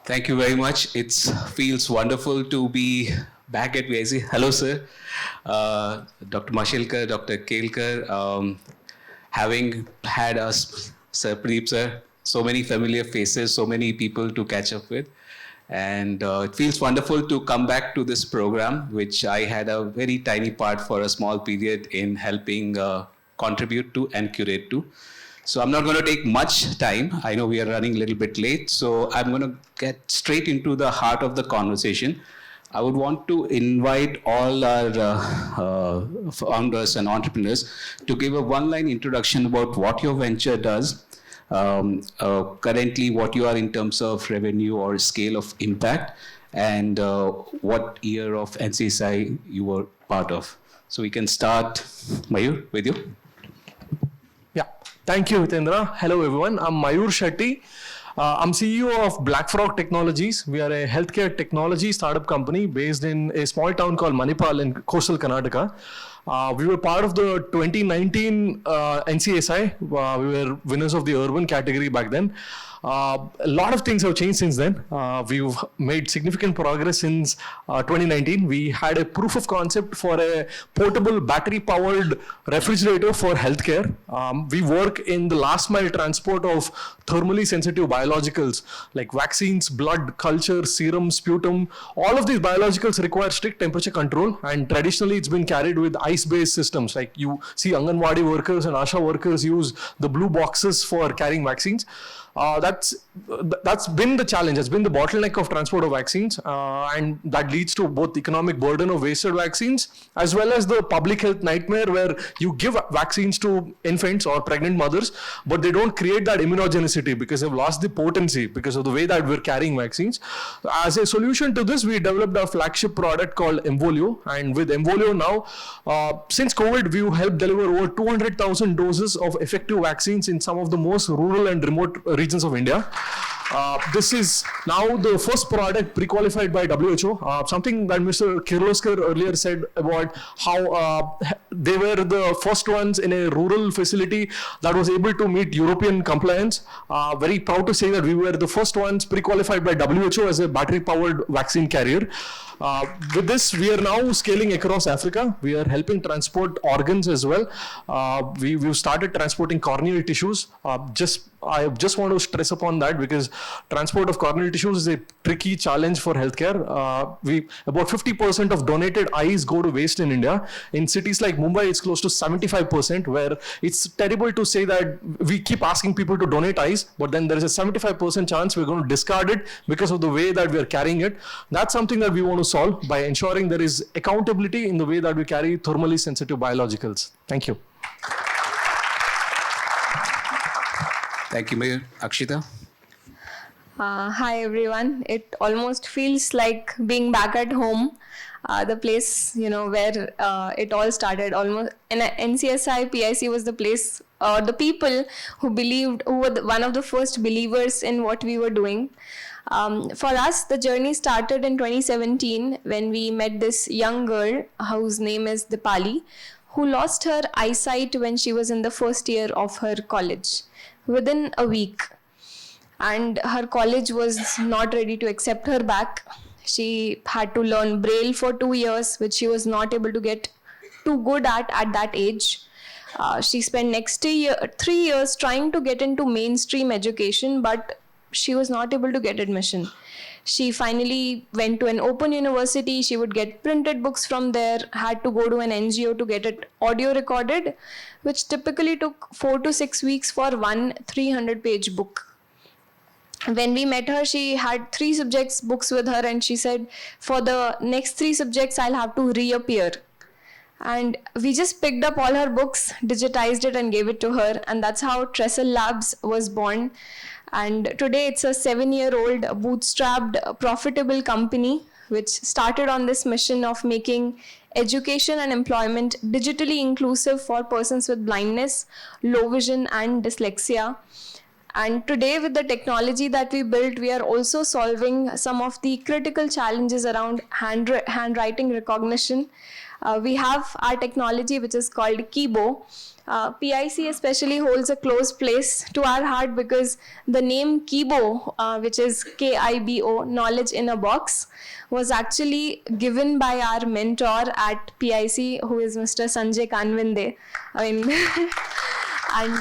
Thank you very much. It feels wonderful to be back at VIC. Hello, sir. Dr. Mashilkar, Dr. Kelkar, having had us, Sir Preep, sir, so many familiar faces, so many people to catch up with. And it feels wonderful to come back to this program, which I had a very tiny part for a small period in helping contribute to and curate to. So I'm not going to take much time. I know we are running a little bit late, so I'm going to get straight into the heart of the conversation. I would want to invite all our founders and entrepreneurs to give a one-line introduction about what your venture does, currently what you are in terms of revenue or scale of impact, and what year of NCSI you were part of. So we can start, Mayur, with you. Yeah, thank you, Hitendra. Hello, everyone. I'm Mayur Shetty. I'm CEO of Blackfrog Technologies. We are a healthcare technology startup company based in a small town called Manipal in coastal Karnataka. We were part of the 2019 NCSI. We were winners of the urban category back then. A lot of things have changed since then. We've made significant progress since 2019. We had a proof of concept for a portable battery-powered refrigerator for healthcare. We work in the last mile transport of thermally sensitive biologicals like vaccines, blood, culture, serum, sputum. All of these biologicals require strict temperature control, and traditionally it's been carried with ice-based systems. Like you see Anganwadi workers and Asha workers use the blue boxes for carrying vaccines. That's been the challenge. It's been the bottleneck of transport of vaccines, and that leads to both economic burden of wasted vaccines as well as the public health nightmare where you give vaccines to infants or pregnant mothers, but they don't create that immunogenicity because they've lost the potency because of the way that we're carrying vaccines. As a solution to this, we developed a flagship product called Emvolio, and with Emvolio now, since COVID, we've helped deliver over 200,000 doses of effective vaccines in some of the most rural and remote regions of India. This is now the first product pre-qualified by WHO. Something that Mr. Kirloskar earlier said about how they were the first ones in a rural facility that was able to meet European compliance. Very proud to say that we were the first ones pre-qualified by WHO as a battery-powered vaccine carrier. With this, we are now scaling across Africa. We are helping transport organs as well. We've started transporting corneal tissues. I just want to stress upon that because transport of corneal tissues is a tricky challenge for healthcare. About 50% of donated eyes go to waste in India. In cities like Mumbai, it's close to 75%, where it's terrible to say that we keep asking people to donate eyes, but then there is a 75% chance we're going to discard it because of the way that we're carrying it. That's something that we want to solve by ensuring there is accountability in the way that we carry thermally sensitive biologicals. Thank you. Thank you, Mayor. Akshita? Hi everyone. It almost feels like being back at home, the place where it all started. Almost in NCSI, PIC was the place, the people who were one of the first believers in what we were doing. For us, the journey started in 2017 when we met this young girl whose name is Dipali, who lost her eyesight when she was in the first year of her college within a week. And her college was not ready to accept her back. She had to learn Braille for 2 years, which she was not able to get too good at that age. She spent next 3 years trying to get into mainstream education, but she was not able to get admission. She finally went to an open university. She would get printed books from there, had to go to an NGO to get it audio recorded, which typically took 4 to 6 weeks for one 300-page book. When we met her, she had 3 subjects books with her, and she said, for the next 3 subjects, I'll have to reappear. And we just picked up all her books, digitized it and gave it to her. And that's how Trestle Labs was born. And today it's a 7-year-old bootstrapped, profitable company, which started on this mission of making education and employment digitally inclusive for persons with blindness, low vision and dyslexia. And today, with the technology that we built, we are also solving some of the critical challenges around handwriting recognition. We have our technology, which is called Kibo, PIC especially holds a close place to our heart because the name Kibo, which is KIBO, knowledge in a box, was actually given by our mentor at PIC, who is Mr. Sanjay Kanvinde. I mean, and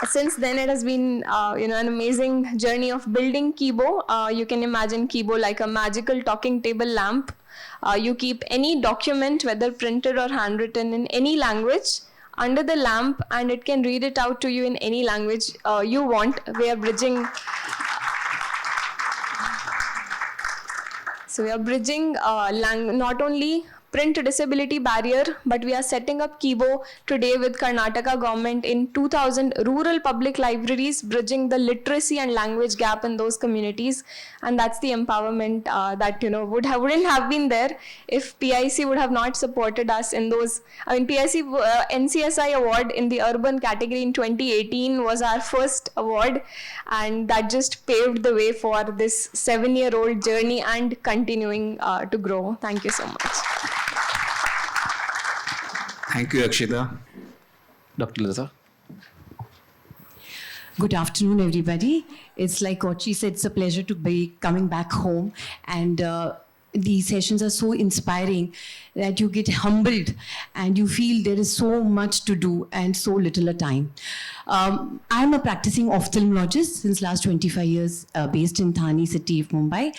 since then it has been an amazing journey of building Kibo. You can imagine Kibo like a magical talking table lamp. You keep any document, whether printed or handwritten, in any language under the lamp, and it can read it out to you in any language you want. We are bridging not only print disability barrier, but we are setting up Kibo today with Karnataka government in 2000 rural public libraries, bridging the literacy and language gap in those communities. And that's the empowerment that wouldn't have been there if PIC would have not supported us in those. I mean, PIC NCSI award in the urban category in 2018 was our first award, and that just paved the way for this 7-year-old journey and continuing to grow. Thank you so much. Thank you, Akshita. Dr. Lata. Good afternoon, everybody. It's like what she said, it's a pleasure to be coming back home. And these sessions are so inspiring that you get humbled and you feel there is so much to do and so little a time. I'm a practicing ophthalmologist since last 25 years, based in Thane city of Mumbai.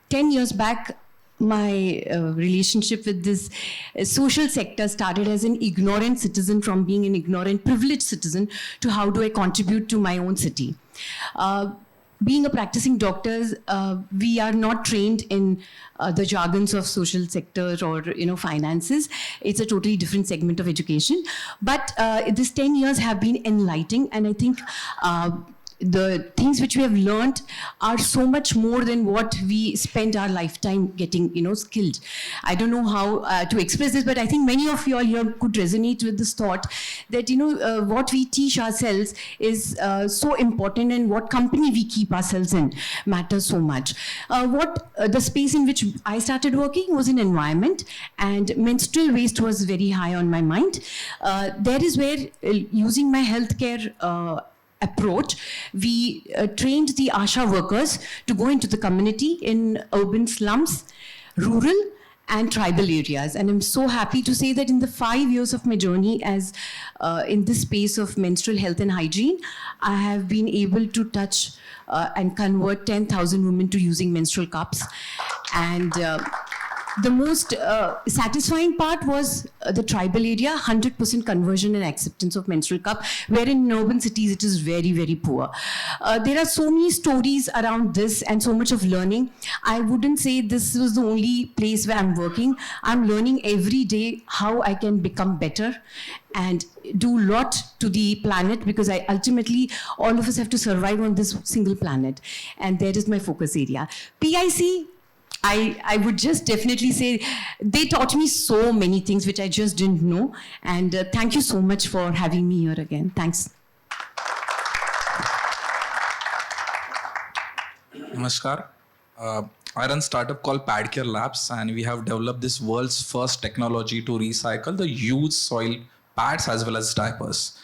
10 years back, my relationship with this social sector started as an ignorant citizen, from being an ignorant, privileged citizen, to how do I contribute to my own city. Being a practicing doctor, we are not trained in the jargons of social sector or finances. It's a totally different segment of education. But these 10 years have been enlightening, and I think the things which we have learned are so much more than what we spend our lifetime getting, skilled. I don't know how to express this, but I think many of you all here could resonate with this thought that, what we teach ourselves is so important, and what company we keep ourselves in matters so much. The space in which I started working was in environment, and menstrual waste was very high on my mind. There is where, using my healthcare approach, we trained the ASHA workers to go into the community in urban slums, rural and tribal areas. And I'm so happy to say that in the 5 years of my journey as in this space of menstrual health and hygiene, I have been able to touch and convert 10,000 women to using menstrual cups. And the most satisfying part was the tribal area, 100% conversion and acceptance of menstrual cup, where in urban cities it is very, very poor. There are so many stories around this and so much of learning. I wouldn't say this was the only place where I'm working. I'm learning every day how I can become better and do a lot to the planet, because ultimately all of us have to survive on this single planet. And that is my focus area. PIC, I would just definitely say they taught me so many things which I just didn't know. And thank you so much for having me here again. Thanks. Namaskar. I run a startup called Padcare Labs, and we have developed this world's first technology to recycle the used soil pads as well as diapers.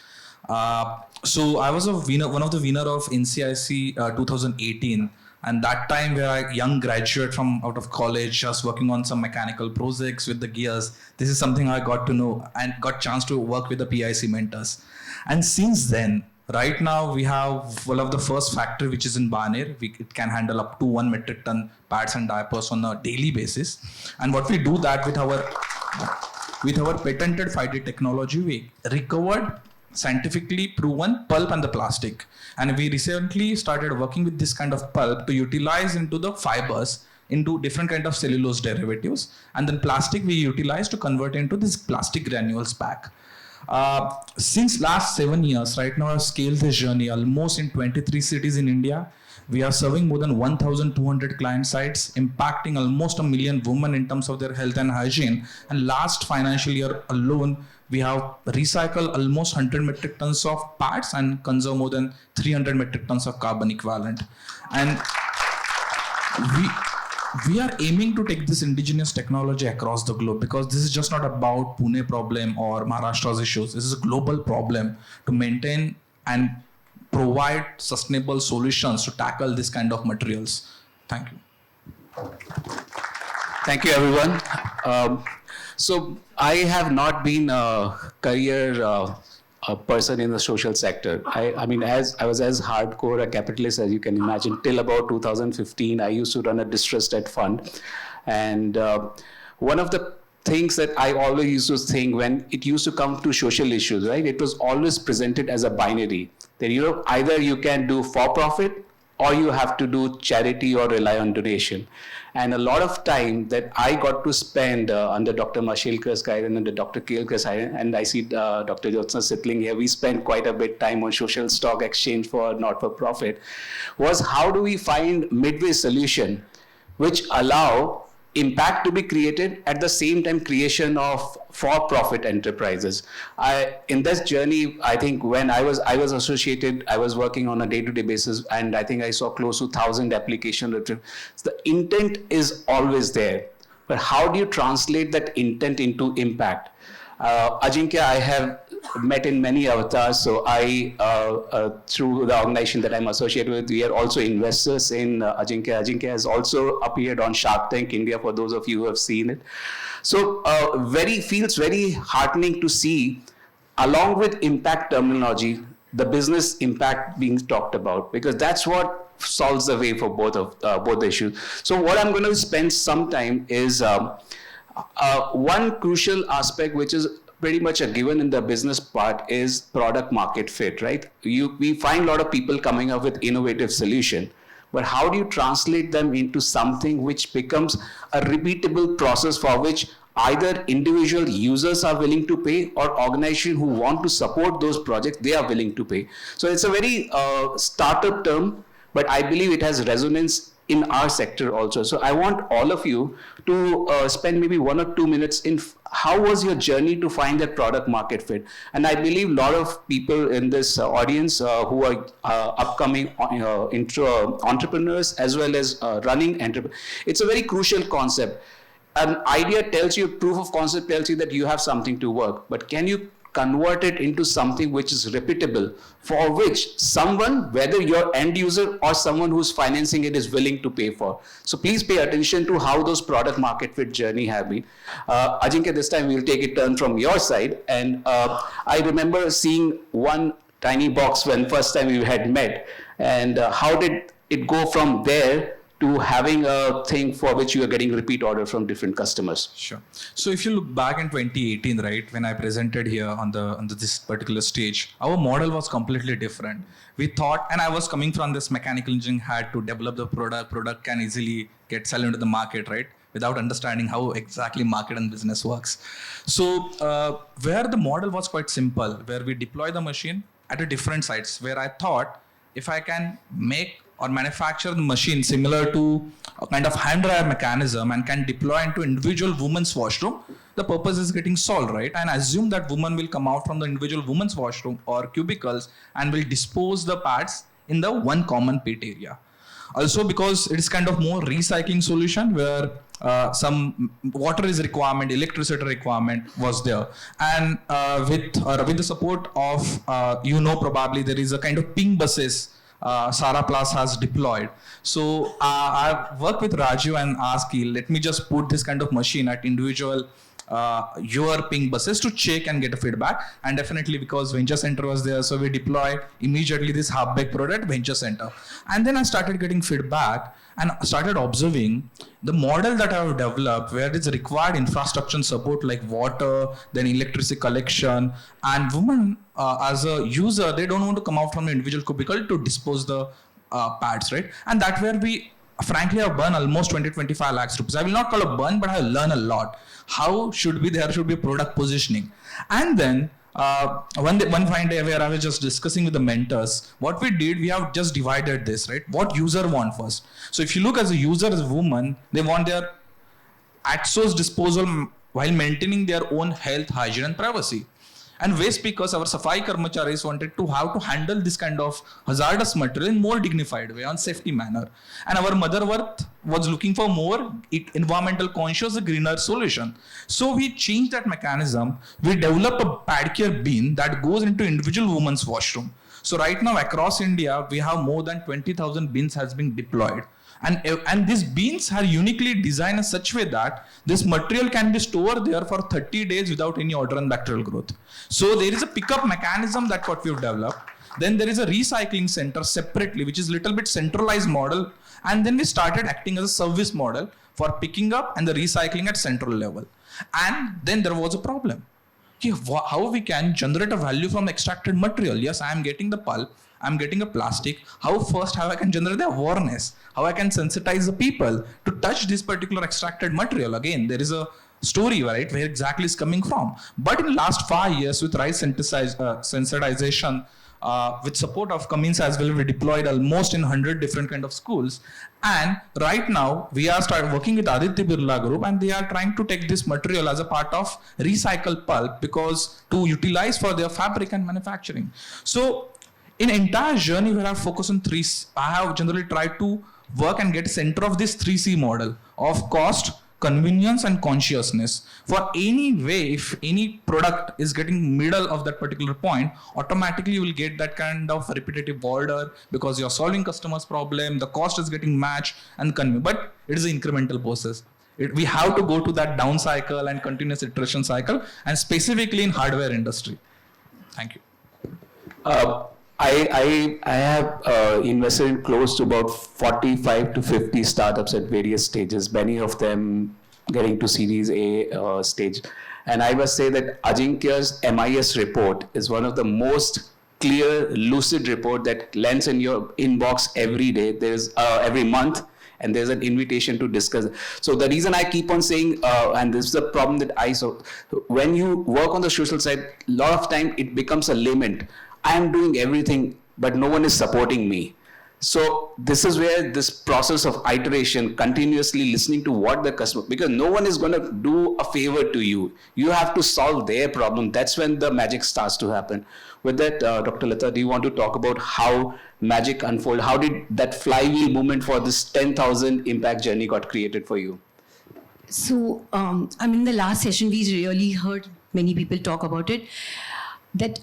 So I was one of the winner of NCIC 2018. And that time, we were a young graduate from out of college, just working on some mechanical projects with the gears. This is something I got to know and got chance to work with the PIC mentors. And since then, right now, we have one of the first factory, which is in Baner. It can handle up to 1 metric ton pads and diapers on a daily basis. And what we do that with our patented 5D technology, we recovered scientifically proven pulp and the plastic. And we recently started working with this kind of pulp to utilize into the fibers into different kind of cellulose derivatives. And then plastic we utilize to convert into this plastic granules back. Since last 7 years, right now I've scaled this journey almost in 23 cities in India. We are serving more than 1,200 client sites, impacting almost 1 million women in terms of their health and hygiene. And last financial year alone, we have recycled almost 100 metric tons of pads and conserve more than 300 metric tons of carbon equivalent. And we are aiming to take this indigenous technology across the globe, because this is just not about Pune problem or Maharashtra's issues. This is a global problem to maintain and provide sustainable solutions to tackle this kind of materials. Thank you. Thank you, everyone. So I have not been a career a person in the social sector. I mean, as I was as hardcore a capitalist as you can imagine. Till about 2015, I used to run a distressed debt fund, and one of the things that I always used to think when it used to come to social issues, right? It was always presented as a binary. That either you can do for profit or you have to do charity or rely on donation. And a lot of time that I got to spend under Dr. Mashelkar's guidance and under Dr. Kelkar's guidance, and I see Dr. Jyotsna Sitling here, we spent quite a bit time on social stock exchange for not-for-profit, was how do we find midway solution which allow impact to be created at the same time creation of for-profit enterprises. In this journey, I think when I was associated, I was working on a day-to-day basis, and I think I saw close to 1,000 applications. The intent is always there, but how do you translate that intent into impact? Ajinkya, I have met in many avatars, so I, through the organization that I'm associated with, we are also investors in Ajinkya. Ajinkya has also appeared on Shark Tank India, for those of you who have seen it. So feels very heartening to see, along with impact terminology, the business impact being talked about, because that's what solves the way for both the issues. So what I'm going to spend some time is one crucial aspect, which is pretty much a given in the business part, is product market fit, right? We find a lot of people coming up with innovative solution, but how do you translate them into something which becomes a repeatable process for which either individual users are willing to pay or organizations who want to support those projects, they are willing to pay. So it's a very startup term, but I believe it has resonance in our sector also. So I want all of you to spend maybe 1 or 2 minutes in how was your journey to find that product market fit. And I believe a lot of people in this audience who are upcoming entrepreneurs as well as running entrepreneurs. It's a very crucial concept. An idea tells you, proof of concept tells you that you have something to work, but can you convert it into something which is repeatable, for which someone, whether your end user or someone who's financing it, is willing to pay for. So please pay attention to how those product market fit journey have been. Ajinkya, this time we'll take a turn from your side. And I remember seeing one tiny box when first time we had met, and how did it go from there to having a thing for which you are getting repeat order from different customers? Sure. So if you look back in 2018, right, when I presented here on this particular stage, our model was completely different. We thought, and I was coming from this mechanical engineering hat to develop the product can easily get sold into the market, right, without understanding how exactly market and business works. So where the model was quite simple, where we deploy the machine at a different sites, where I thought if I can make or manufacture the machine similar to a kind of hand dryer mechanism and can deploy into individual women's washroom, the purpose is getting solved, right? And assume that woman will come out from the individual women's washroom or cubicles and will dispose the pads in the one common pit area. Also, because it is kind of more recycling solution where some water is requirement, electricity requirement was there, and with the support of probably there is a kind of ping buses Sara Plus has deployed. So I worked with Raju and asked, let me just put this kind of machine at individual your ping buses to check and get a feedback. And definitely because Venture Center was there, so we deployed immediately this half-baked product Venture Center. And then I started getting feedback and started observing the model that I have developed, where it's required infrastructure support like water, then electricity collection, and women as a user, they don't want to come out from the individual cubicle to dispose the pads, right? And that where we frankly have burned almost 20-25 lakhs rupees. I will not call a burn, but I have learned a lot. How should be there should be product positioning. And then one fine day where I was just discussing with the mentors, what we did, we have just divided this, right? What user want first. So if you look as a user, as a woman, they want their at-source disposal while maintaining their own health, hygiene and privacy. And waste pickers, our Safai Karmacharis wanted to have to handle this kind of hazardous material in more dignified way, on safety manner. And our Mother Earth was looking for more environmental conscious, a greener solution. So we changed that mechanism. We developed a Padcare bin that goes into individual women's washroom. So right now across India, we have more than 20,000 bins has been deployed. And these bins are uniquely designed in such way that this material can be stored there for 30 days without any odor and bacterial growth. So there is a pickup mechanism that what we've developed. Then there is a recycling center separately, which is a little bit centralized model. And then we started acting as a service model for picking up and the recycling at central level. And then there was a problem. How we can generate a value from extracted material? Yes, I am getting the pulp, I'm getting a plastic. How I can generate the awareness? How I can sensitize the people to touch this particular extracted material? Again, there is a story, right, where exactly is coming from. But in the last 5 years, with rice sensitization, with support of Cummins as well, we deployed almost in 100 different kind of schools. And right now, we are working with Aditya Birla Group, and they are trying to take this material as a part of recycled pulp because to utilize for their fabric and manufacturing. So in entire journey, we have focused on I have generally tried to work and get center of this 3C model of cost, convenience and consciousness. For any way, if any product is getting middle of that particular point, automatically you will get that kind of repetitive order because you're solving customers' problem, the cost is getting matched and convenient. But it is an incremental process. We have to go to that down cycle and continuous iteration cycle, and specifically in hardware industry. Thank you. I have invested in close to about 45 to 50 startups at various stages, many of them getting to Series A stage. And I must say that Ajinkya's MIS report is one of the most clear, lucid report that lands in your inbox every day. There's every month, and there's an invitation to discuss. So the reason I keep on saying, and this is a problem that I saw, when you work on the social side, a lot of time it becomes a lament. I am doing everything, but no one is supporting me. So this is where this process of iteration, continuously listening to what the customer, because no one is going to do a favor to you. You have to solve their problem. That's when the magic starts to happen. With that, Dr. Lata, do you want to talk about how magic unfold? How did that flywheel movement for this 10,000 impact journey got created for you? So, in the last session, we really heard many people talk about it, that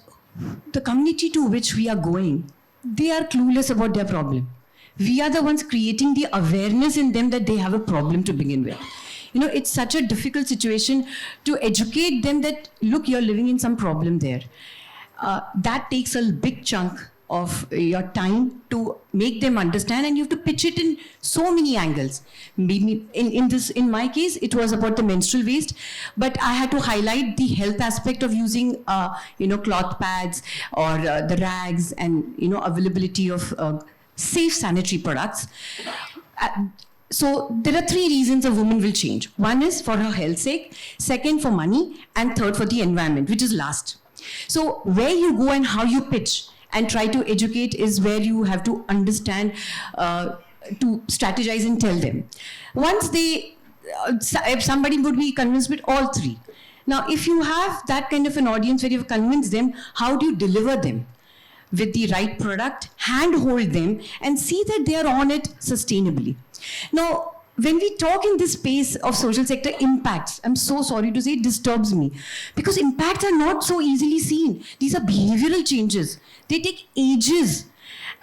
the community to which we are going, they are clueless about their problem. We are the ones creating the awareness in them that they have a problem to begin with. It's such a difficult situation to educate them that, look, you're living in some problem there. That takes a big chunk of your time to make them understand, and you have to pitch it in so many angles. Maybe in my case, it was about the menstrual waste, but I had to highlight the health aspect of using, cloth pads or the rags and, availability of safe sanitary products. So there are 3 reasons a woman will change. One is for her health's sake, second for money, and third for the environment, which is last. So where you go and how you pitch and try to educate is where you have to understand, to strategize and tell them. Once if somebody would be convinced with all 3. Now, if you have that kind of an audience where you've convinced them, how do you deliver them? With the right product, handhold them and see that they are on it sustainably. Now, when we talk in this space of social sector impacts, I'm so sorry to say it disturbs me, because impacts are not so easily seen. These are behavioral changes. They take ages.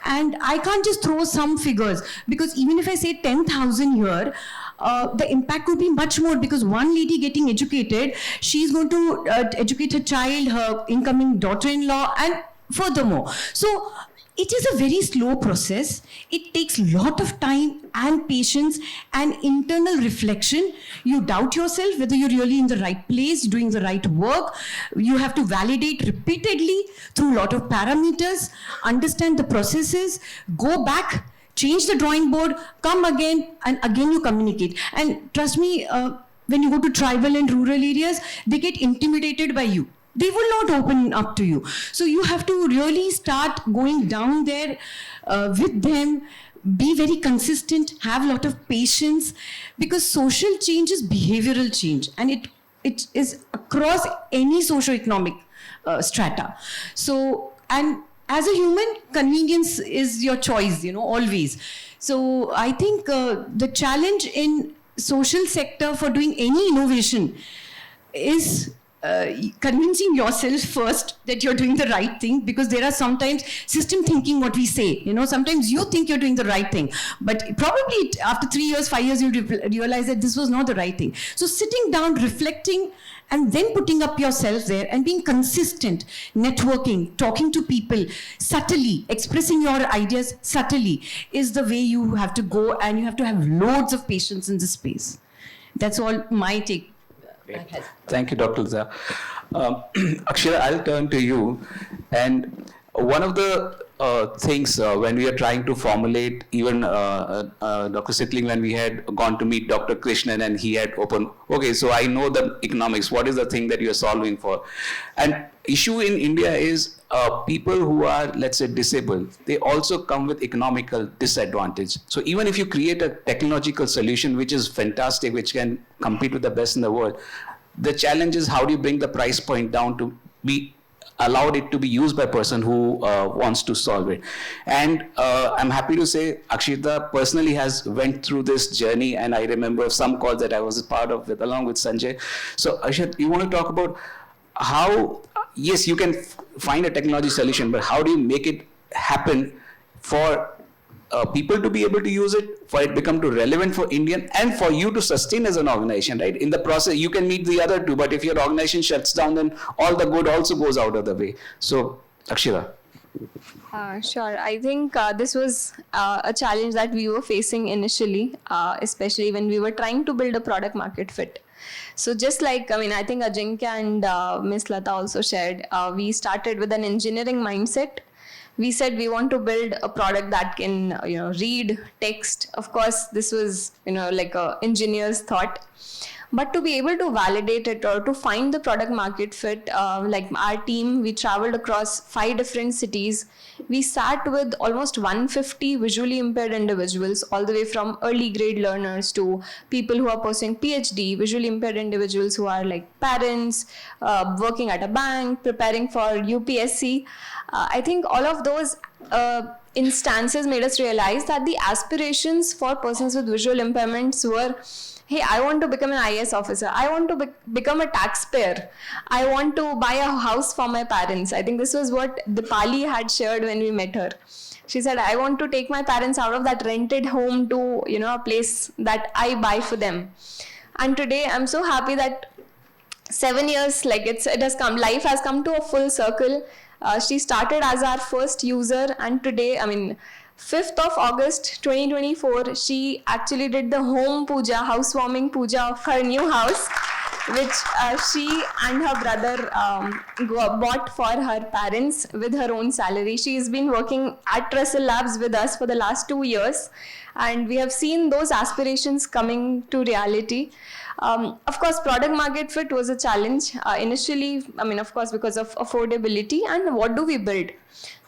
And I can't just throw some figures, because even if I say 10,000 here, the impact would be much more, because one lady getting educated, she's going to educate her child, her incoming daughter-in-law, and furthermore. So it is a very slow process. It takes a lot of time and patience and internal reflection. You doubt yourself whether you're really in the right place, doing the right work. You have to validate repeatedly through a lot of parameters, understand the processes, go back, change the drawing board, come again, and again you communicate. And trust me, when you go to tribal and rural areas, they get intimidated by you. They will not open up to you. So you have to really start going down there with them, be very consistent, have a lot of patience, because social change is behavioral change, and it is across any socio-economic strata. So, and as a human, convenience is your choice, always. So I think the challenge in social sector for doing any innovation is convincing yourself first that you're doing the right thing, because there are sometimes system thinking what we say, sometimes you think you're doing the right thing, but probably after 3 years, 5 years, you realize that this was not the right thing. So sitting down, reflecting, and then putting up yourself there and being consistent, networking, talking to people subtly, expressing your ideas subtly is the way you have to go, and you have to have loads of patience in this space. That's all my take. Thank you, Dr. Liza. Akshara, I'll turn to you. And one of the things when we are trying to formulate, even Dr. Sitling, when we had gone to meet Dr. Krishnan and he had opened, okay, so I know the economics, what is the thing that you are solving for? And issue in India is people who are, let's say, disabled, they also come with economical disadvantage. So even if you create a technological solution which is fantastic, which can compete with the best in the world, the challenge is how do you bring the price point down to be allowed it to be used by a person who wants to solve it. And I'm happy to say Akshita personally has went through this journey, and I remember some calls that I was a part of with, along with Sanjay. So Akshita, you want to talk about how, yes, you can find a technology solution, but how do you make it happen for people to be able to use it, for it become too relevant for Indian, and for you to sustain as an organization, right? In the process, you can meet the other two, but if your organization shuts down, then all the good also goes out of the way. So, Akshira. Sure. I think this was a challenge that we were facing initially, especially when we were trying to build a product market fit. So just like, I think Ajinkya and Miss Lata also shared, we started with an engineering mindset. We said we want to build a product that can, read text. Of course, this was, like a engineer's thought. But to be able to validate it or to find the product market fit, like our team, we traveled across 5 different cities. We sat with almost 150 visually impaired individuals, all the way from early grade learners to people who are pursuing PhD, visually impaired individuals who are like parents, working at a bank, preparing for UPSC. I think all of those instances made us realize that the aspirations for persons with visual impairments were, hey, I want to become an IAS officer. I want to become a taxpayer. I want to buy a house for my parents. I think this was what Dipali had shared when we met her. She said, I want to take my parents out of that rented home to, a place that I buy for them. And today I'm so happy that 7 years, it has come, life has come to a full circle. She started as our first user, and today, 5th of August 2024, she actually did the home puja, housewarming puja of her new house, which she and her brother bought for her parents with her own salary. She's been working at Trestle Labs with us for the last 2 years, and we have seen those aspirations coming to reality. Of course, product market fit was a challenge initially, of course, because of affordability and what do we build.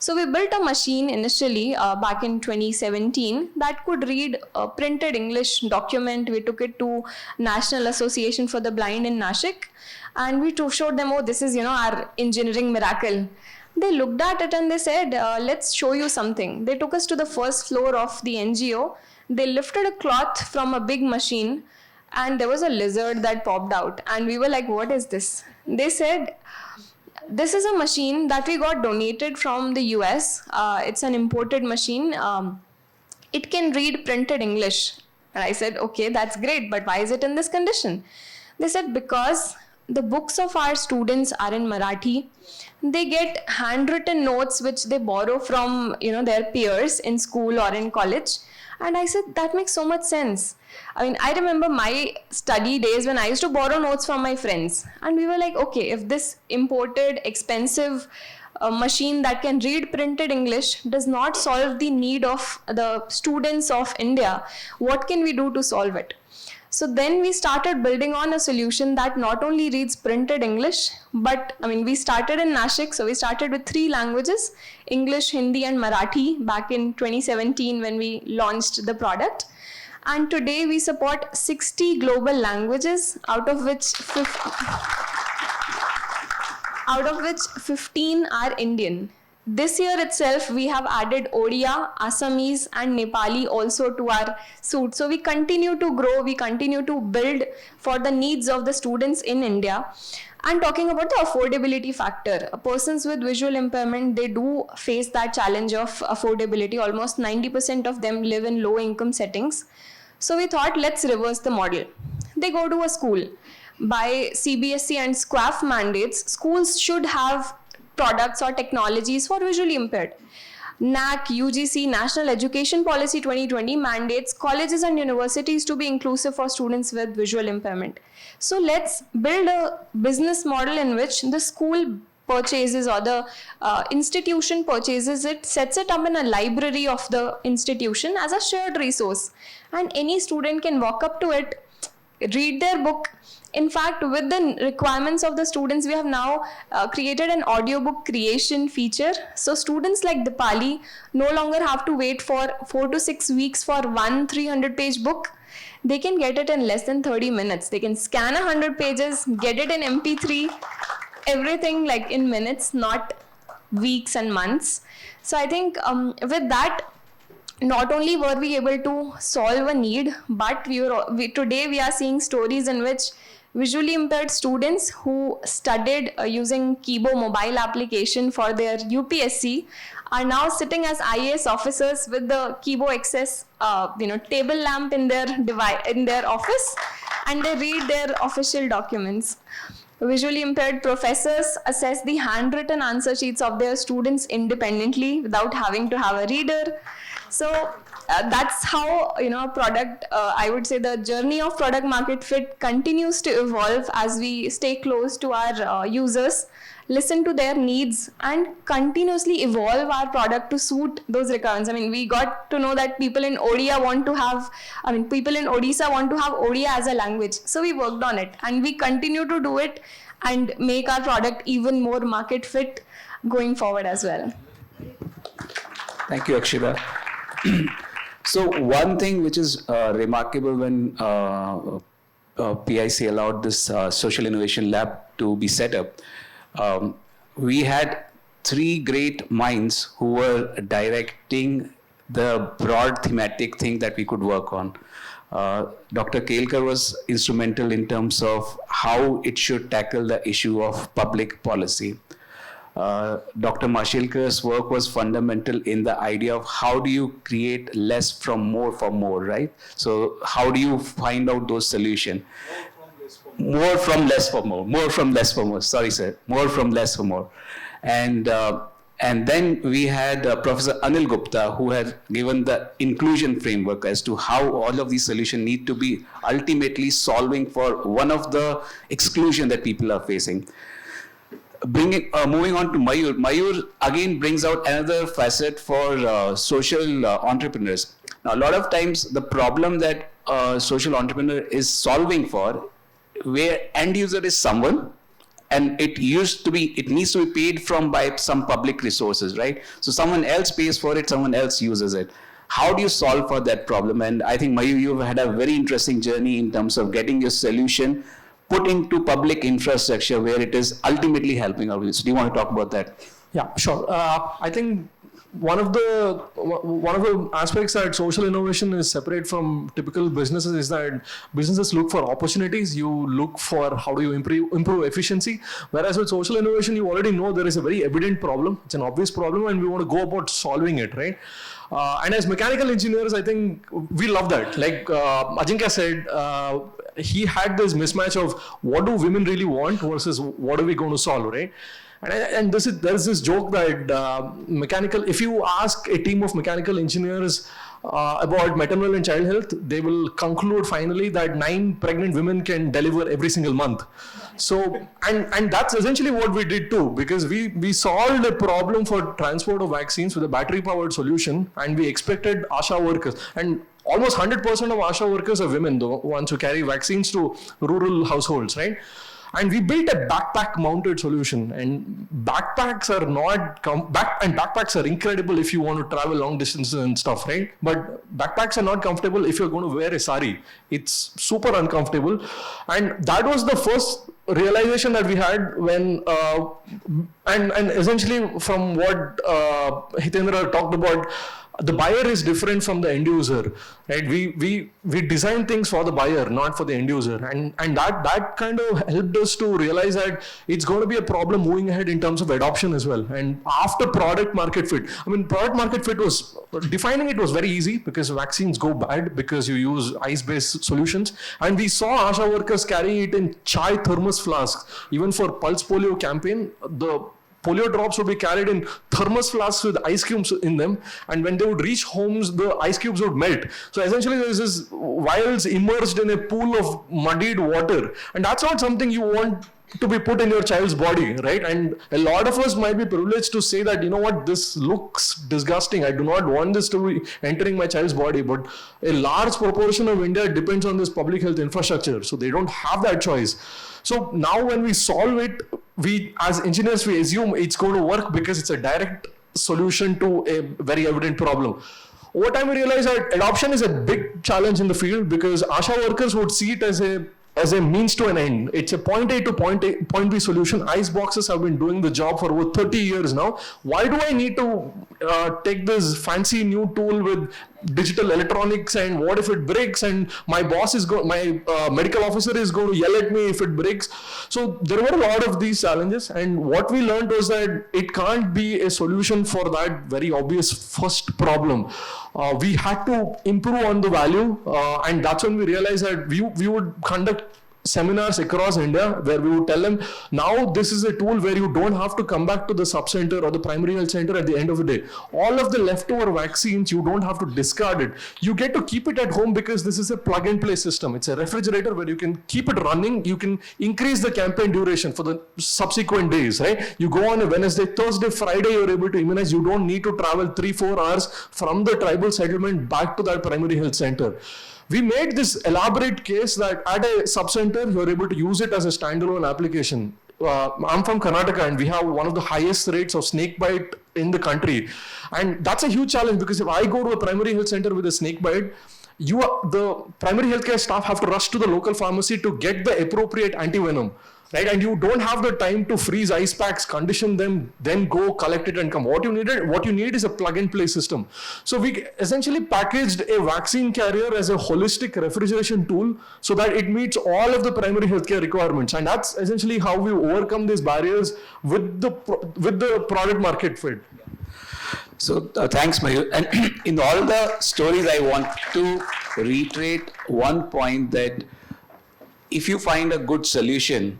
So we built a machine initially back in 2017 that could read a printed English document. We took it to National Association for the Blind in Nashik, and we showed them, oh, this is, our engineering miracle. They looked at it and they said, let's show you something. They took us to the first floor of the NGO. They lifted a cloth from a big machine, and there was a lizard that popped out. And we were like, what is this? They said, this is a machine that we got donated from the US. It's an imported machine. It can read printed English. And I said, okay, that's great, but why is it in this condition? They said, because the books of our students are in Marathi. They get handwritten notes which they borrow from, their peers in school or in college. And I said, that makes so much sense. I remember my study days when I used to borrow notes from my friends. And we were like, okay, if this imported, expensive machine that can read printed English does not solve the need of the students of India, what can we do to solve it? So then we started building on a solution that not only reads printed English, but we started in Nashik, so we started with 3 languages, English, Hindi and Marathi back in 2017 when we launched the product. And today we support 60 global languages, out of which 15 are Indian. this year itself, we have added Odia, Assamese, and Nepali also to our suite. So we continue to grow, we continue to build for the needs of the students in India. And talking about the affordability factor, persons with visual impairment, they do face that challenge of affordability. Almost 90% of them live in low income settings. So we thought, let's reverse the model. They go to a school. By CBSE and SQAF mandates, schools should have products or technologies for visually impaired. NAC, UGC, National Education Policy 2020 mandates colleges and universities to be inclusive for students with visual impairment. So let's build a business model in which the school purchases or the institution purchases it, sets it up in a library of the institution as a shared resource. And any student can walk up to it, read their book. In fact, with the requirements of the students, we have now created an audiobook creation feature. So students like Dipali no longer have to wait for 4 to 6 weeks for one 300-page book. They can get it in less than 30 minutes. They can scan 100 pages, get it in MP3, everything like in minutes, not weeks and months. So I think with that, not only were we able to solve a need, but today we are seeing stories in which visually impaired students who studied using Kibo mobile application for their UPSC are now sitting as IAS officers with the Kibo Access table lamp in their office, and they read their official documents. Visually impaired professors assess the handwritten answer sheets of their students independently without having to have a reader. So that's how product. I would say the journey of product market fit continues to evolve as we stay close to our users, listen to their needs, and continuously evolve our product to suit those requirements. I mean, we got to know that people in Odisha want to have Odia as a language. So we worked on it, and we continue to do it and make our product even more market fit going forward as well. Thank you, Akshita. So one thing which is remarkable when PIC allowed this social innovation lab to be set up, we had 3 great minds who were directing the broad thematic thing that we could work on. Dr. Kelkar was instrumental in terms of how it should tackle the issue of public policy. Dr. Mashilkar's work was fundamental in the idea of how do you create less from more for more, right? So how do you find out those solutions? More from less for more. More from less for more. Sorry, sir. More from less for more. And then we had Professor Anil Gupta, who had given the inclusion framework as to how all of these solutions need to be ultimately solving for one of the exclusion that people are facing. Moving on to Mayur. Mayur again brings out another facet for social entrepreneurs. Now, a lot of times the problem that social entrepreneur is solving for, where end user is someone, and it needs to be paid from by some public resources, right? So someone else pays for it, someone else uses it. How do you solve for that problem? And I think Mayur, you've had a very interesting journey in terms of getting your solution put into public infrastructure where it is ultimately helping out. So do you want to talk about that? Yeah, sure. I think one of the aspects that social innovation is separate from typical businesses is that businesses look for opportunities. You look for how do you improve efficiency. Whereas with social innovation, you already know there is a very evident problem. It's an obvious problem, and we want to go about solving it, right? And as mechanical engineers, I think we love that. Like Ajinkya said, he had this mismatch of what do women really want versus what are we going to solve, right? And there is this joke that if you ask a team of mechanical engineers about maternal and child health, they will conclude finally that 9 pregnant women can deliver every single month. So, and that's essentially what we did too, because we solved a problem for transport of vaccines with a battery powered solution, and we expected ASHA workers, and almost 100% of ASHA workers are women, though, ones who carry vaccines to rural households, right? And we built a backpack mounted solution, and backpacks are backpacks are incredible if you want to travel long distances and stuff, right? But backpacks are not comfortable if you're going to wear a sari. It's super uncomfortable. And that was the first realization that we had when and essentially from what Hitendra talked about, the buyer is different from the end user, right? We design things for the buyer, not for the end user, and that kind of helped us to realize that it's going to be a problem moving ahead in terms of adoption as well. And after product market fit, I mean, product market fit was defining it was very easy because vaccines go bad because you use ice-based solutions, and we saw ASHA workers carry it in chai thermos flasks. Even for Pulse Polio campaign, the polio drops would be carried in thermos flasks with ice cubes in them, and when they would reach homes, the ice cubes would melt. So essentially, there's this vials immersed in a pool of muddied water, and that's not something you want to be put in your child's body, right? And a lot of us might be privileged to say that, you know what, this looks disgusting. I do not want this to be entering my child's body. But a large proportion of India depends on this public health infrastructure, so they don't have that choice. So now when we solve it, we as engineers, we assume it's going to work because it's a direct solution to a very evident problem. Over time, we realize that adoption is a big challenge in the field because ASHA workers would see it as a means to an end. It's a point A to point B solution. Ice boxes have been doing the job for over 30 years now. Why do I need to take this fancy new tool with digital electronics, and what if it breaks, and my boss is my medical officer is going to yell at me if it breaks? So there were a lot of these challenges, and what we learned was that it can't be a solution for that very obvious first problem. We had to improve on the value, and that's when we realized that we would conduct seminars across India where we would tell them, now this is a tool where you don't have to come back to the sub-center or the primary health center at the end of the day. All of the leftover vaccines, you don't have to discard it. You get to keep it at home because this is a plug and play system. It's a refrigerator where you can keep it running. You can increase the campaign duration for the subsequent days, right? You go on a Wednesday, Thursday, Friday, you're able to immunize. You don't need to travel 3-4 hours from the tribal settlement back to that primary health center. We made this elaborate case that at a sub-center, you're able to use it as a standalone application. I'm from Karnataka, and we have one of the highest rates of snake bite in the country. And that's a huge challenge because if I go to a primary health center with a snake bite, the primary healthcare staff have to rush to the local pharmacy to get the appropriate antivenom. Right, and you don't have the time to freeze ice packs, condition them, then go collect it and come. What you need is a plug and play system. So we essentially packaged a vaccine carrier as a holistic refrigeration tool so that it meets all of the primary healthcare requirements. And that's essentially how we overcome these barriers with the product market fit. So thanks, Mayur. And in all the stories, I want to reiterate one point that if you find a good solution,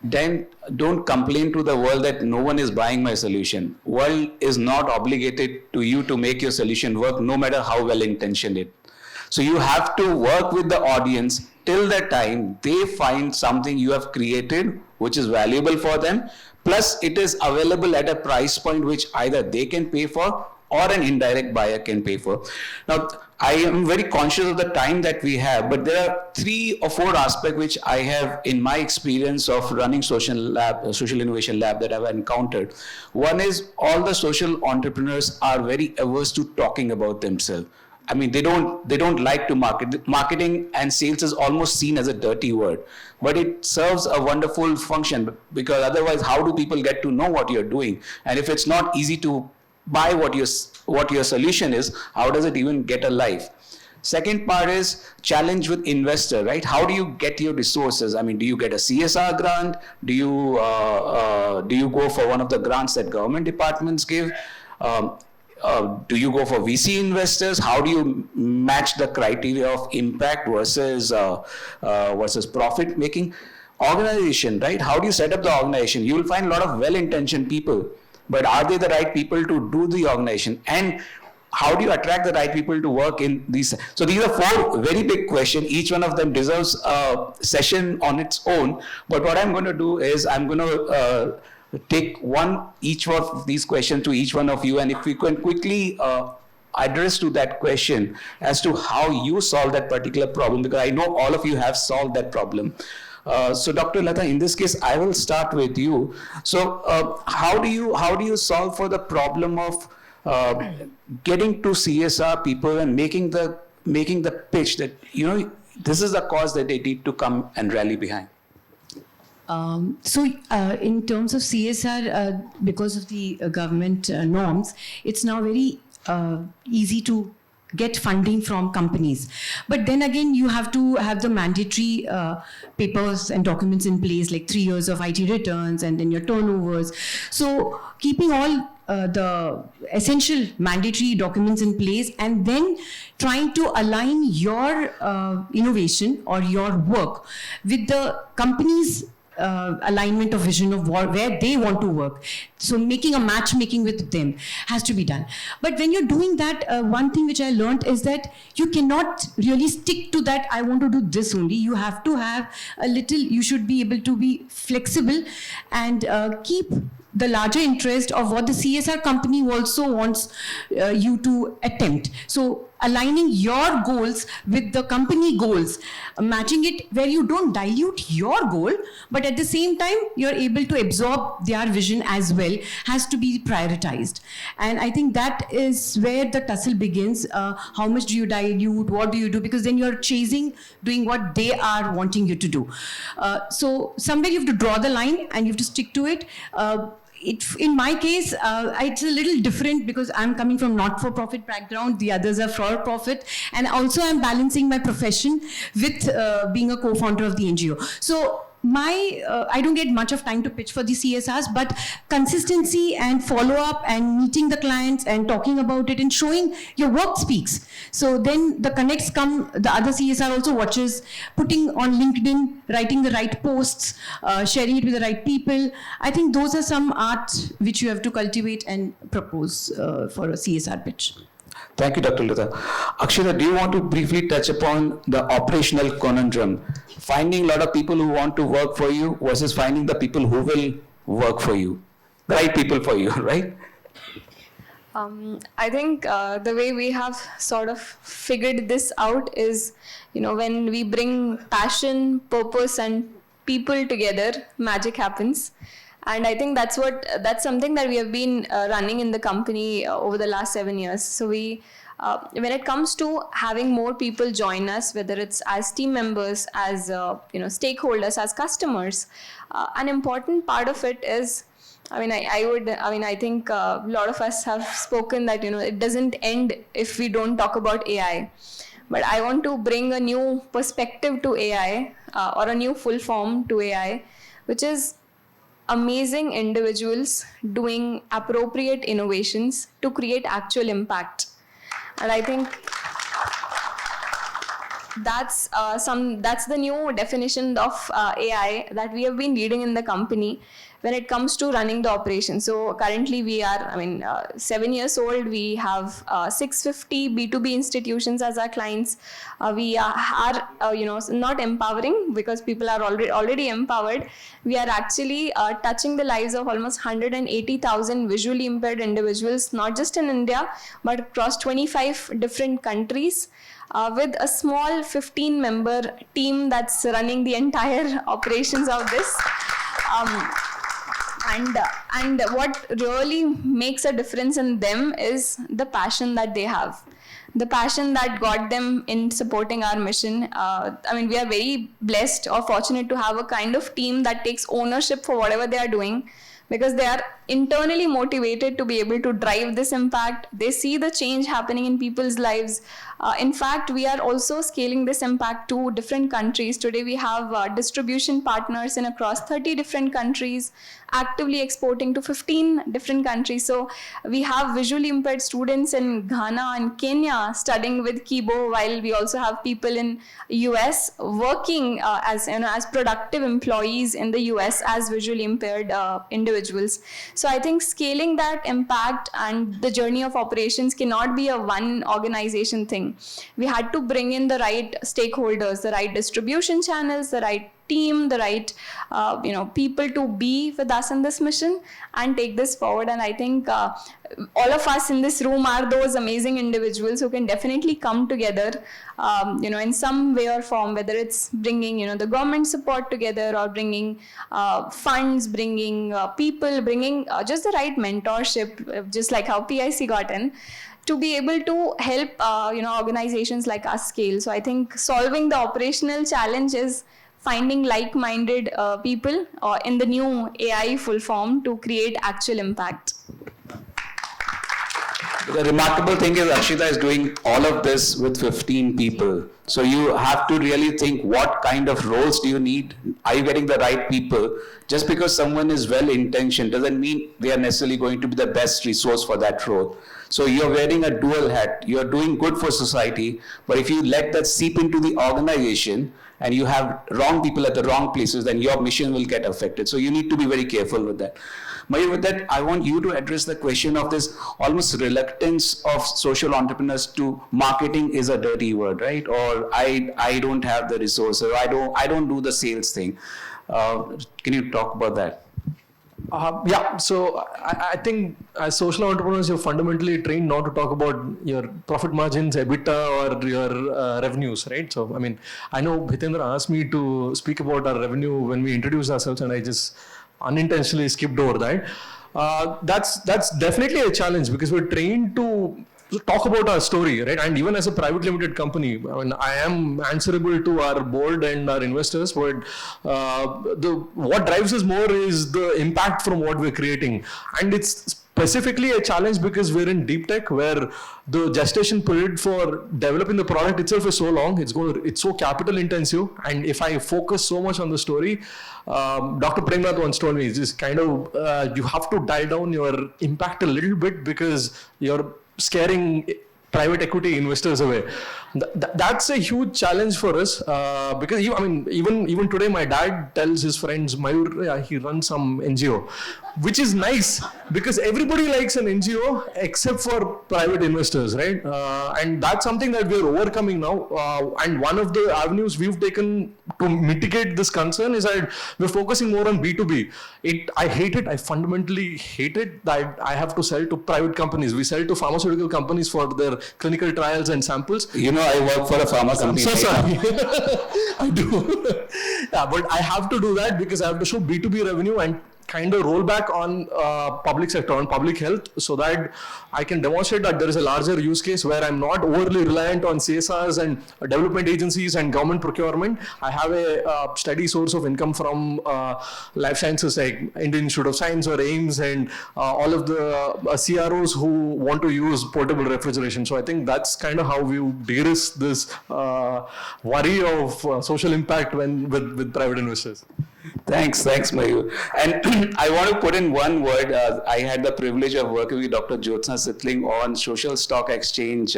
then don't complain to the world that no one is buying my solution. World is not obligated to you to make your solution work, no matter how well intentioned it. So you have to work with the audience till the time they find something you have created which is valuable for them, plus it is available at a price point which either they can pay for or an indirect buyer can pay for. Now, I am very conscious of the time that we have, but there are 3 or 4 aspects which I have in my experience of running social innovation lab that I've encountered. One is all the social entrepreneurs are very averse to talking about themselves. I mean, they don't like to market. Marketing and sales is almost seen as a dirty word, but it serves a wonderful function because otherwise, how do people get to know what you're doing? And if it's not easy to buy what your solution is, how does it even get a life? Second part is challenge with investor, right? How do you get your resources? I mean, do you get a CSR grant? Do you go for one of the grants that government departments give? Do you go for VC investors? How do you match the criteria of impact versus profit making? Organization, right? How do you set up the organization? You will find a lot of well-intentioned people, but are they the right people to do the organization? And how do you attract the right people to work in these? So these are 4 very big questions. Each one of them deserves a session on its own. But what I'm going to do is I'm going to take each of these questions to each one of you. And if we can quickly address to that question as to how you solve that particular problem, because I know all of you have solved that problem. So Dr. Lata, in this case, I will start with you. So how do you solve for the problem of getting to CSR people and making the pitch that, this is the cause that they need to come and rally behind? In terms of CSR, because of the government norms, it's now very easy to get funding from companies. But then again, you have to have the mandatory papers and documents in place, like 3 years of IT returns and then your turnovers. So keeping all the essential mandatory documents in place and then trying to align your innovation or your work with the company's alignment of vision of where they want to work. So making a matchmaking with them has to be done. But when you're doing that, one thing which I learned is that you cannot really stick to that, I want to do this only. You have to have a little, you should be able to be flexible and keep the larger interest of what the CSR company also wants you to attempt. So aligning your goals with the company goals, matching it where you don't dilute your goal, but at the same time, you're able to absorb their vision as well, has to be prioritized. And I think that is where the tussle begins. How much do you dilute? What do you do? Because then you're chasing, doing what they are wanting you to do. So somewhere you have to draw the line and you have to stick to it. In my case, it's a little different because I'm coming from not-for-profit background. The others are for-profit. And also I'm balancing my profession with being a co-founder of the NGO. So I don't get much of time to pitch for the CSRs, but consistency and follow-up and meeting the clients and talking about it and showing your work speaks. So then the connects come, the other CSR also watches, putting on LinkedIn, writing the right posts, sharing it with the right people. I think those are some art which you have to cultivate and propose for a CSR pitch. Thank you, Dr. Lita. Akshita, do you want to briefly touch upon the operational conundrum? Finding a lot of people who want to work for you versus finding the people who will work for you, the right people for you, right? I think the way we have sort of figured this out is, when we bring passion, purpose, and people together, magic happens. And I think that's something that we have been running in the company over the last 7 years. So when it comes to having more people join us, whether it's as team members, as stakeholders, as customers, an important part of it is, I think a lot of us have spoken that it doesn't end if we don't talk about AI. But I want to bring a new perspective to AI or a new full form to AI, which is amazing individuals doing appropriate innovations to create actual impact. And I think that's the new definition of AI that we have been leading in the company when it comes to running the operation. So currently we are, 7 years old. We have 650 B2B institutions as our clients. We are not empowering because people are already empowered. We are actually touching the lives of almost 180,000 visually impaired individuals, not just in India, but across 25 different countries. With a small 15-member team that's running the entire operations of this. And what really makes a difference in them is the passion that they have. The passion that got them in supporting our mission. We are very blessed or fortunate to have a kind of team that takes ownership for whatever they are doing, because they are internally motivated to be able to drive this impact. They see the change happening in people's lives. In fact, we are also scaling this impact to different countries. Today, we have distribution partners in across 30 different countries, actively exporting to 15 different countries. So we have visually impaired students in Ghana and Kenya studying with Kibo, while we also have people in US working as productive employees in the US as visually impaired individuals. So I think scaling that impact and the journey of operations cannot be a one organization thing. We had to bring in the right stakeholders, the right distribution channels, the right team, the right people to be with us in this mission and take this forward. And I think all of us in this room are those amazing individuals who can definitely come together in some way or form, whether it's bringing the government support together or bringing funds, bringing people, bringing just the right mentorship, just like how PIC got in, to be able to help organizations like us scale. So I think solving the operational challenge is finding like-minded people in the new AI full form to create actual impact. The remarkable thing is Akshita is doing all of this with 15 people. So you have to really think, what kind of roles do you need? Are you getting the right people? Just because someone is well-intentioned doesn't mean they are necessarily going to be the best resource for that role. So you're wearing a dual hat. You're doing good for society, but if you let that seep into the organization and you have wrong people at the wrong places, then your mission will get affected. So you need to be very careful with that. Mayur, with that, I want you to address the question of this almost reluctance of social entrepreneurs to marketing is a dirty word, right? Or I don't have the resources, I don't do the sales thing. Can you talk about that? Yeah, so I think as social entrepreneurs, you're fundamentally trained not to talk about your profit margins, EBITDA, or your revenues, right? So, I mean, I know Hitendra asked me to speak about our revenue when we introduced ourselves, and I just unintentionally skipped over that. That's definitely a challenge because we're trained to talk about our story, right? And even as a private limited company, I mean, I am answerable to our board and our investors, but what drives us more is the impact from what we're creating. And it's specifically a challenge because we're in deep tech where the gestation period for developing the product itself is so long, it's so capital intensive. And if I focus so much on the story, Dr. Premnath once told me, it's just kind of, you have to dial down your impact a little bit because you're scaring private equity investors away. That's a huge challenge for us because even today my dad tells his friends, Mayur, he runs some NGO, which is nice because everybody likes an NGO except for private investors, right? And that's something that we're overcoming now. And one of the avenues we've taken to mitigate this concern is that we're focusing more on B2B. I hate it. I fundamentally hate it that I have to sell to private companies. We sell to pharmaceutical companies for their clinical trials and samples. You know, I work for a pharma company. I'm so sorry. I do. Yeah, but I have to do that because I have to show B2B revenue and kind of roll back on public sector, on public health, so that I can demonstrate that there is a larger use case where I'm not overly reliant on CSRs and development agencies and government procurement. I have a steady source of income from life sciences like Indian Institute of Science or AIMS and all of the CROs who want to use portable refrigeration. So I think that's kind of how we de-risk this worry of social impact with private investors. Thanks, Mayur. And I want to put in one word. I had the privilege of working with Dr. Jyotsna Sitling on Social Stock Exchange,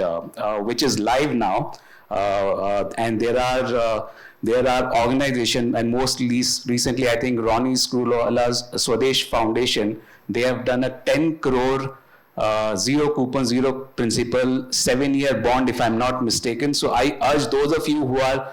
which is live now. And there are organizations, and most recently, I think Ronnie Screwlaw's Swadesh Foundation, they have done a 10 crore zero coupon, zero principal, 7-year bond, if I'm not mistaken. So I urge those of you who are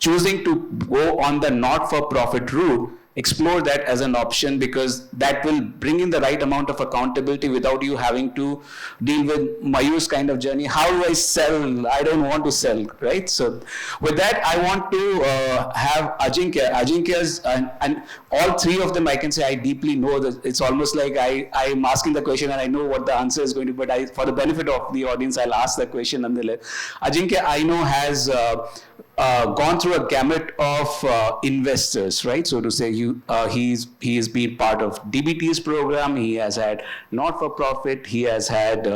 choosing to go on the not-for-profit route, explore that as an option because that will bring in the right amount of accountability without you having to deal with Mayur's kind of journey. How do I sell? I don't want to sell, right? So with that, I want to have Ajinkya. Ajinkya's, and all three of them, I can say I deeply know that it's almost like I'm asking the question and I know what the answer is going to be, but for the benefit of the audience, I'll ask the question nonetheless. Ajinkya, I know, has gone through a gamut of investors, right? So to say, he has been part of DBT's program, he has had not-for-profit, he has had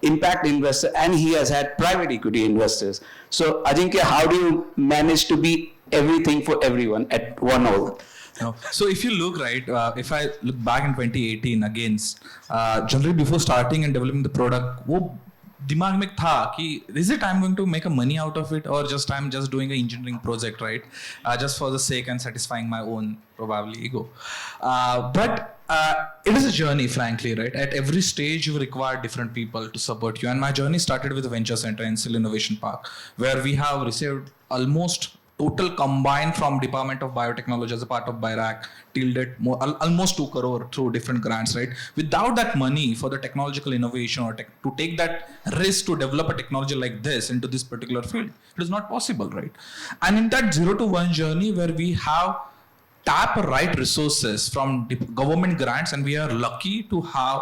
impact investor, and he has had private equity investors. So Ajinkya, how do you manage to be everything for everyone at one hour? So if you look, right, if I look back in 2018 again, generally before starting and developing the product, दिमाग में था कि is it I'm going to make a money out of it or just I'm just doing an engineering project, right? Just for the sake and satisfying my own probably ego. But it is a journey, frankly, right? At every stage you require different people to support you. And my journey started with the Venture Center in Sil Innovation Park, where we have received almost total combined from Department of Biotechnology as a part of BIRAC till that almost 2 crore through different grants, right? Without that money for the technological innovation or to take that risk to develop a technology like this into this particular field, it is not possible, right? And in that 0 to 1 journey where we have tap right resources from government grants, and we are lucky to have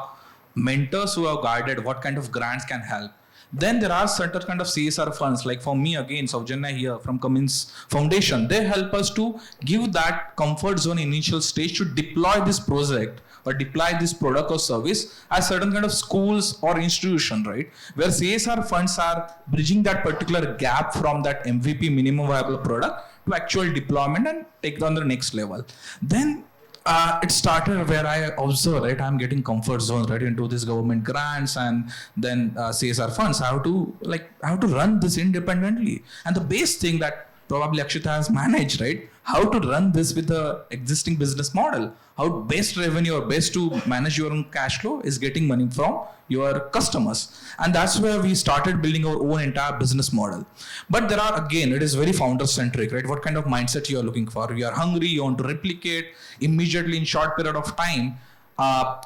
mentors who have guided what kind of grants can help. Then there are certain kind of CSR funds, like for me again, Saujanya here from Cummins Foundation, they help us to give that comfort zone initial stage to deploy this project or deploy this product or service as certain kind of schools or institution, right? Where CSR funds are bridging that particular gap from that MVP minimum viable product to actual deployment and take it on the next level. Then it started where I observed, right, I'm getting comfort zone, right, into these government grants and then CSR funds. I have to run this independently. And the base thing that probably Akshita has managed, right, how to run this with the existing business model, how best revenue or best to manage your own cash flow is getting money from your customers. And that's where we started building our own entire business model. But there are, again, it is very founder centric, right? What kind of mindset you are looking for? You are hungry, you want to replicate immediately in short period of time.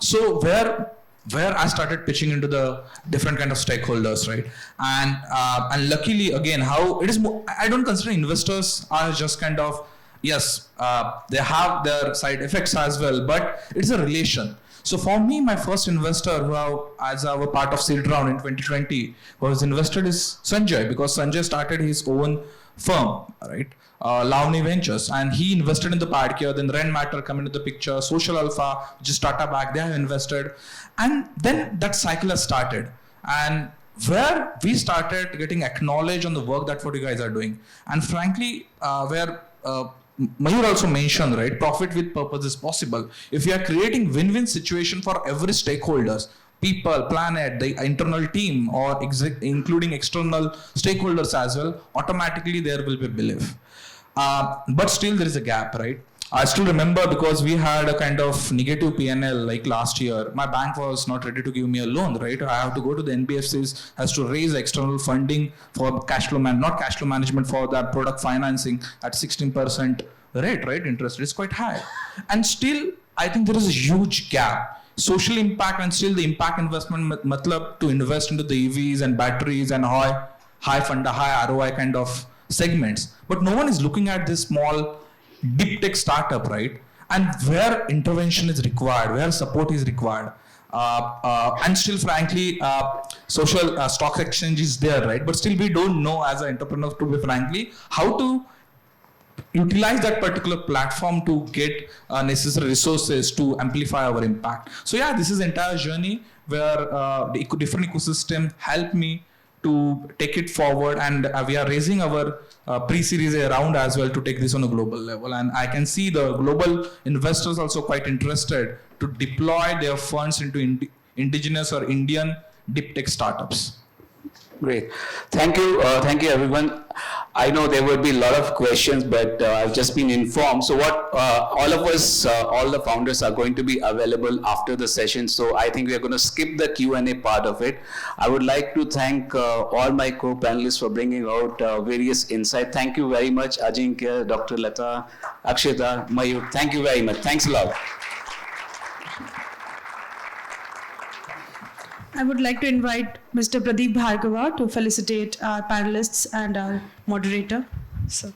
So where I started pitching into the different kind of stakeholders, right? And luckily, again, how it is, I don't consider investors are just kind of, yes, they have their side effects as well, but it's a relation. So for me, my first investor as our part of seed round in 2020 was invested is Sanjay, because Sanjay started his own firm, right? Lavani Ventures, and he invested in the Padcare. Then Ren Matter come into the picture, Social Alpha, which is Tata back, they have invested, and then that cycle has started. And where we started getting acknowledged on the work that what you guys are doing, and frankly, where Mayur also mentioned, right, profit with purpose is possible. If you are creating win-win situation for every stakeholders, people, planet, the internal team, or including external stakeholders as well, automatically there will be belief. But still there is a gap, right? I still remember, because we had a kind of negative PNL like last year. My bank was not ready to give me a loan, right? I have to go to the NBFCs, has to raise external funding for cash flow not cash flow management, for that product financing at 16% rate, right? Interest rate is quite high. And still, I think there is a huge gap. Social impact and still the impact investment, matlab to invest into the EVs and batteries and high ROI kind of segments. But no one is looking at this small deep tech startup, right? And where intervention is required, where support is required. And still, frankly, social stock exchange is there, right? But still we don't know as an entrepreneur, to be frankly, how to utilize that particular platform to get necessary resources to amplify our impact. So yeah, this is entire journey where the different ecosystem helped me to take it forward, and we are raising our pre-series A round as well to take this on a global level. And I can see the global investors also quite interested to deploy their funds into indigenous or Indian deep tech startups. Great. Thank you everyone. I know there will be a lot of questions, but I've just been informed. So what all of us, all the founders are going to be available after the session. So I think we are going to skip the Q&A part of it. I would like to thank all my co-panelists for bringing out various insights. Thank you very much, Ajinkya, Dr. Lata, Akshita, Mayur. Thank you very much. Thanks a lot. I would like to invite Mr. Pradeep Bhargava to felicitate our panelists and our moderator. So.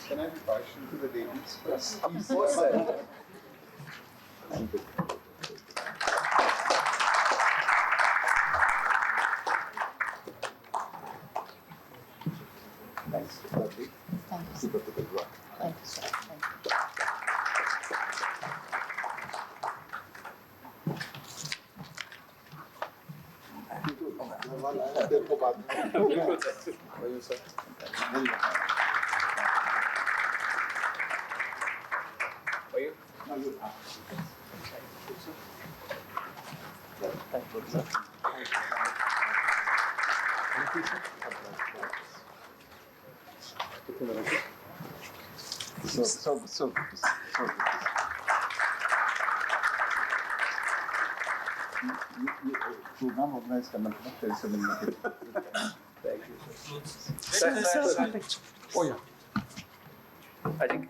Can I be partial to the ladies first? Thank you. Thanks. Lovely. Thank you. Keep up the good work. Thank you, sir. Thank So good. Programme organise करना था फिर से मिलने के लिए thank you So, Oh yeah. I think